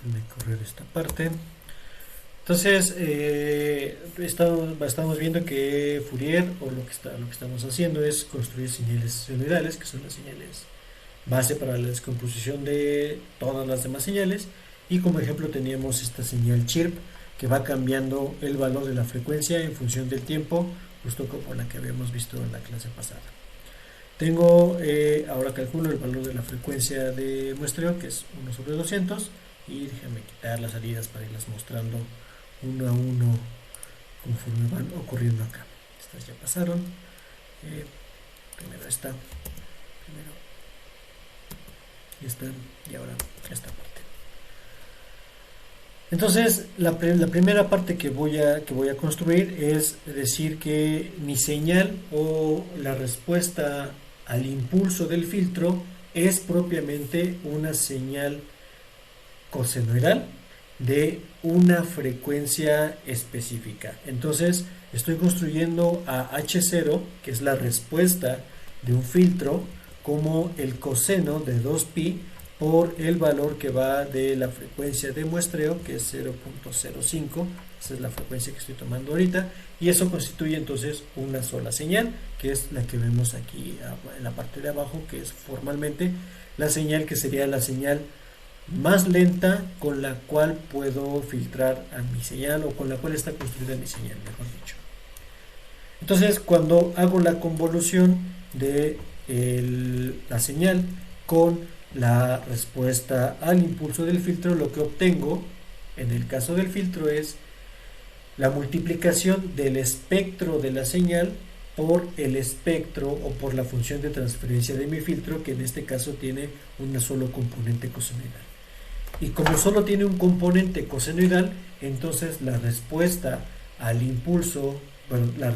Déjenme correr esta parte. Entonces, estamos viendo que Fourier, o lo que estamos haciendo es construir señales senoidales, que son las señales base para la descomposición de todas las demás señales. Y como ejemplo teníamos esta señal chirp, que va cambiando el valor de la frecuencia en función del tiempo, justo como la que habíamos visto en la clase pasada. Tengo, ahora calculo el valor de la frecuencia de muestreo, que es 1/200, y déjame quitar las salidas para irlas mostrando uno a uno conforme van ocurriendo acá. Estas ya pasaron. Primero esta, primero esta, y ahora esta parte. Entonces, la primera parte que voy a construir es decir que mi señal o la respuesta al impulso del filtro es propiamente una señal cosenoidal de una frecuencia específica. Entonces, estoy construyendo a H0, que es la respuesta de un filtro, como el coseno de 2pi por el valor que va de la frecuencia de muestreo, que es 0.05, esa es la frecuencia que estoy tomando ahorita, y eso constituye entonces una sola señal, que es la que vemos aquí en la parte de abajo, que es formalmente la señal que sería la señal más lenta con la cual puedo filtrar a mi señal, o con la cual está construida mi señal, mejor dicho. Entonces, cuando hago la convolución de la señal con la respuesta al impulso del filtro, lo que obtengo en el caso del filtro es la multiplicación del espectro de la señal por el espectro o por la función de transferencia de mi filtro, que en este caso tiene un solo componente cosenoidal. Y como solo tiene un componente cosenoidal, entonces la respuesta al impulso, bueno, la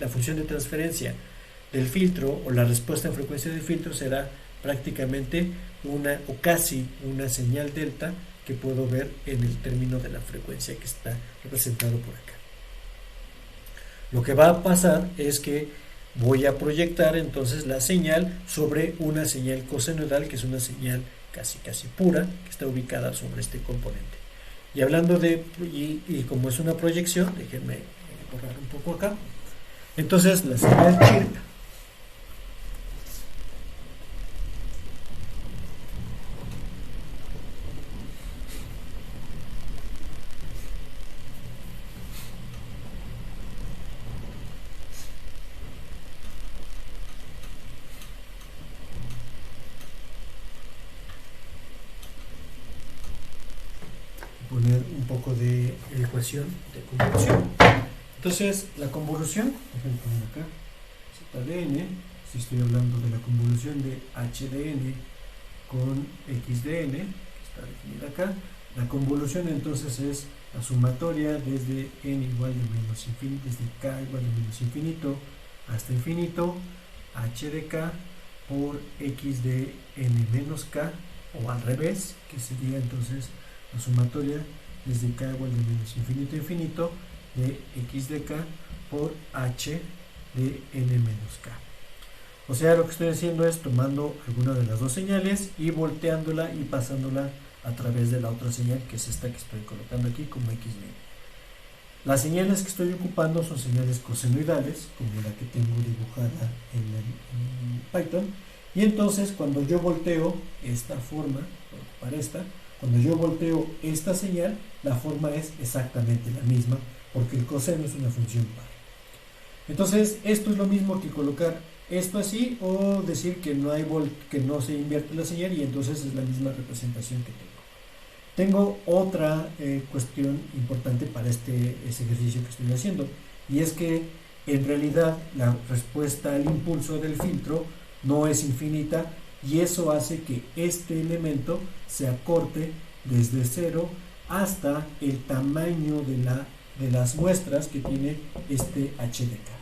función de transferencia del filtro, o la respuesta en frecuencia del filtro, será prácticamente una o casi una señal delta que puedo ver en el término de la frecuencia que está representado por acá. Lo que va a pasar es que voy a proyectar entonces la señal sobre una señal cosenoidal, que es una señal casi pura, que está ubicada sobre este componente. Y hablando de, y como es una proyección, déjenme borrar un poco acá. Entonces la señal chirp poner un poco de ecuación de convolución. Entonces, la convolución, déjenme poner acá, ZdN, si estoy hablando de la convolución de HdN con XdN, que está definida acá, la convolución entonces es la sumatoria desde n igual de menos infinito, desde k igual de menos infinito hasta infinito, h de k por x de n menos k, o al revés, que sería entonces la sumatoria desde k igual de menos infinito a infinito de x de k por h de n menos k. O sea, lo que estoy haciendo es tomando alguna de las dos señales y volteándola y pasándola a través de la otra señal, que es esta que estoy colocando aquí como x de n. Las señales que estoy ocupando son señales cosenoidales, como la que tengo dibujada en Python, y entonces cuando yo volteo esta forma, para esta, cuando yo volteo esta señal, la forma es exactamente la misma, porque el coseno es una función par. Entonces, esto es lo mismo que colocar esto así, o decir que no hay que no se invierte la señal, y entonces es la misma representación que tengo. Tengo otra cuestión importante para ese ejercicio que estoy haciendo, y es que en realidad la respuesta al impulso del filtro no es infinita, y eso hace que este elemento se acorte desde 0 hasta el tamaño de las muestras que tiene este HdK.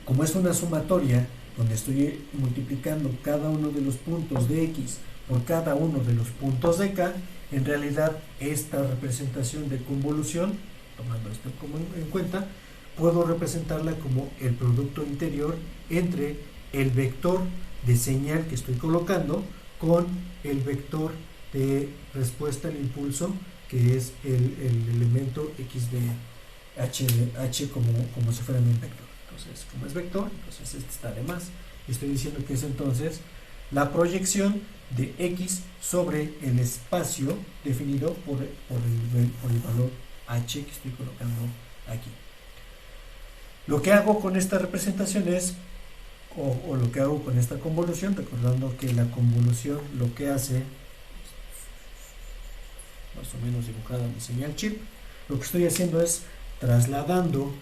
Como es una sumatoria donde estoy multiplicando cada uno de los puntos de X por cada uno de los puntos de K, en realidad esta representación de convolución, tomando esto como en cuenta, puedo representarla como el producto interior entre el vector de señal que estoy colocando con el vector de respuesta al impulso, que es el elemento x de h como si fuera un vector. Entonces, como es vector, entonces este está de más. Estoy diciendo que es entonces la proyección de x sobre el espacio definido por el valor h que estoy colocando aquí. Lo que hago con esta representación es, o lo que hago con esta convolución, recordando que la convolución lo que hace, más o menos dibujada mi señal chip, lo que estoy haciendo es trasladando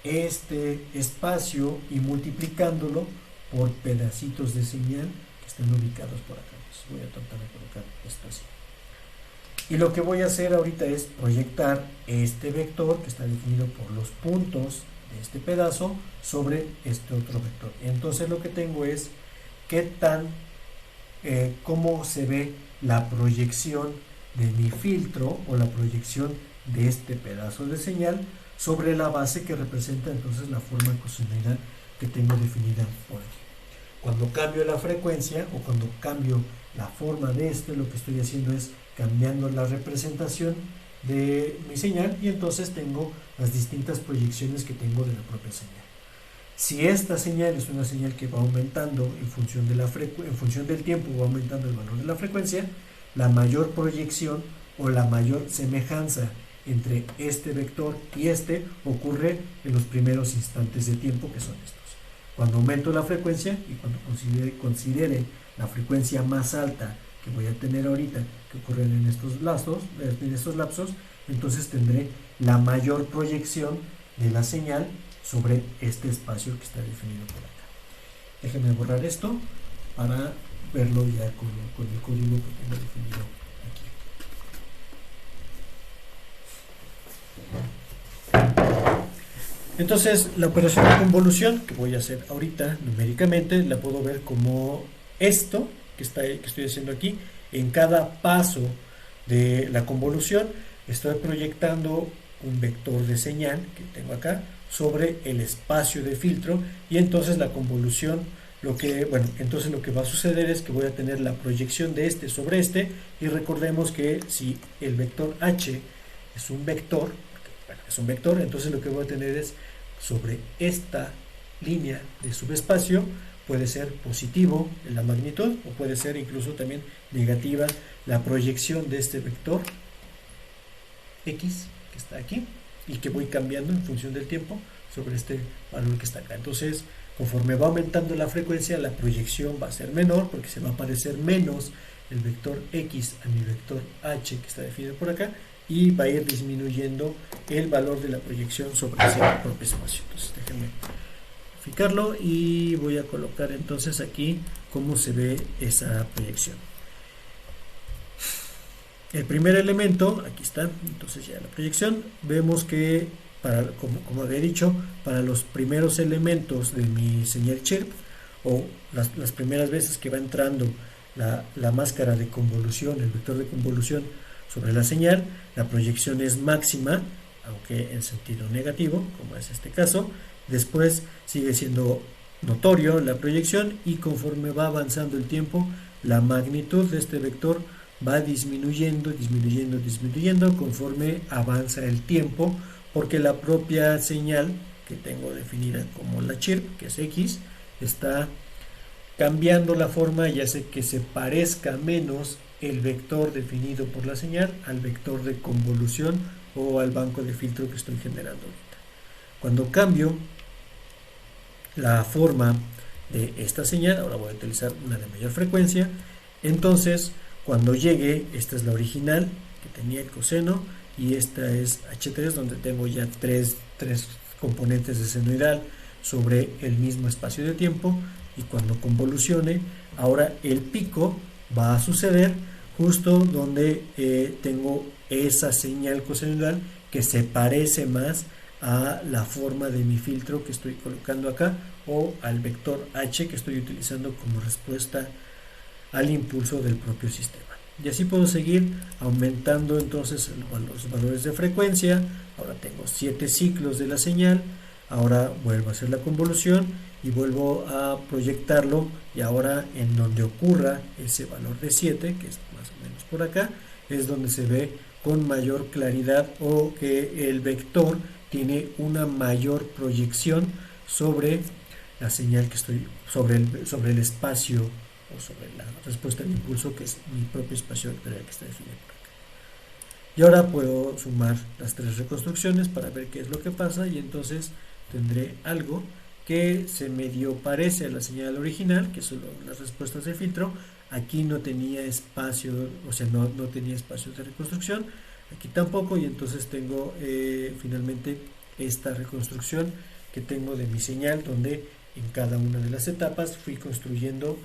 este espacio y multiplicándolo por pedacitos de señal que estén ubicados por acá. Entonces voy a tratar de colocar esto así. Y lo que voy a hacer ahorita es proyectar este vector que está definido por los puntos de este pedazo sobre este otro vector. Entonces lo que tengo es cómo se ve la proyección de mi filtro o la proyección de este pedazo de señal sobre la base que representa entonces la forma cosenoidal que tengo definida por aquí. Cuando cambio la frecuencia o cuando cambio la forma de lo que estoy haciendo es cambiando la representación de mi señal, y entonces tengo las distintas proyecciones que tengo de la propia señal. Si esta señal es una señal que va aumentando en función del tiempo, va aumentando el valor de la frecuencia, la mayor proyección o la mayor semejanza entre este vector y ocurre en los primeros instantes de tiempo, que son estos. Cuando aumento la frecuencia y cuando considere la frecuencia más alta que voy a tener ahorita, que ocurren en estos lapsos, entonces tendré la mayor proyección de la señal sobre este espacio que está definido por acá. Déjenme borrar esto para verlo ya con el código que tengo definido aquí. Entonces, la operación de convolución que voy a hacer ahorita numéricamente la puedo ver como esto que estoy haciendo aquí. En cada paso de la convolución estoy proyectando un vector de señal que tengo acá sobre el espacio de filtro, y entonces la convolución lo que va a suceder es que voy a tener la proyección de sobre y recordemos que si el vector h es un vector, entonces lo que voy a tener es sobre esta línea de subespacio, puede ser positivo en la magnitud o puede ser incluso también negativa la proyección de este vector x que está aquí y que voy cambiando en función del tiempo sobre este valor que está acá. Entonces, conforme va aumentando la frecuencia, la proyección va a ser menor porque se va a parecer menos el vector x a mi vector h que está definido por acá, y va a ir disminuyendo el valor de la proyección sobre ese propio espacio. Entonces déjenme fijarlo y voy a colocar entonces aquí cómo se ve esa proyección. El primer elemento, aquí está, entonces ya la proyección, vemos que como había dicho, para los primeros elementos de mi señal chirp, o las primeras veces que va entrando la máscara de convolución, el vector de convolución sobre la señal, la proyección es máxima, aunque en sentido negativo, como es este caso. Después sigue siendo notorio la proyección, y conforme va avanzando el tiempo, la magnitud de este vector va disminuyendo conforme avanza el tiempo, porque la propia señal que tengo definida como la chirp, que es x, está cambiando la forma y hace que se parezca menos el vector definido por la señal al vector de convolución o al banco de filtro que estoy generando ahorita. Cuando cambio la forma de esta señal, ahora voy a utilizar una de mayor frecuencia, entonces cuando llegue, esta es la original que tenía el coseno, y esta es H3, donde tengo ya tres componentes de senoidal sobre el mismo espacio de tiempo, y cuando convolucione, ahora el pico va a suceder justo donde tengo esa señal cosenoidal que se parece más a la forma de mi filtro que estoy colocando acá, o al vector H que estoy utilizando como respuesta al impulso del propio sistema. Y así puedo seguir aumentando entonces los valores de frecuencia. Ahora tengo 7 ciclos de la señal, ahora vuelvo a hacer la convolución y vuelvo a proyectarlo, y ahora en donde ocurra ese valor de 7, que es más o menos por acá es donde se ve con mayor claridad o que el vector tiene una mayor proyección sobre la señal que estoy, sobre el espacio o sobre la respuesta del impulso, que es mi propio espacio vectorial que está definido por acá. Y ahora puedo sumar las tres reconstrucciones para ver qué es lo que pasa, y entonces tendré algo que se medio parece a la señal original, que son las respuestas de filtro. Aquí no tenía espacio, o sea, no tenía espacio de reconstrucción, aquí tampoco, y entonces tengo finalmente esta reconstrucción que tengo de mi señal, donde en cada una de las etapas fui construyendo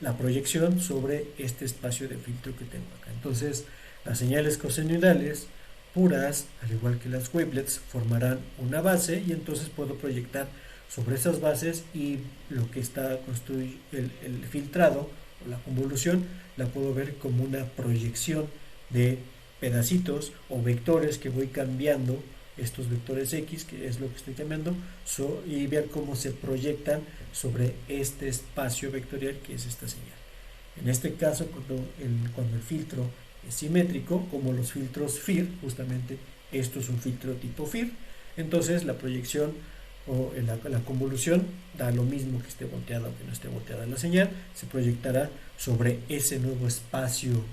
la proyección sobre este espacio de filtro que tengo acá. Entonces, las señales cosenoidales puras, al igual que las wavelets, formarán una base, y entonces puedo proyectar sobre esas bases, y lo que está construido, el filtrado o la convolución, la puedo ver como una proyección de pedacitos o vectores que voy cambiando, estos vectores X, que es lo que estoy cambiando, y ver cómo se proyectan sobre este espacio vectorial que es esta señal. En este caso, cuando el filtro es simétrico, como los filtros FIR, justamente esto es un filtro tipo FIR, entonces la proyección o la convolución da lo mismo que esté volteada o que no esté volteada la señal, se proyectará sobre ese nuevo espacio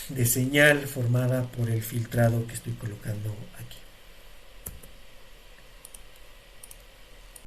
de señal formada por el filtrado que estoy colocando aquí.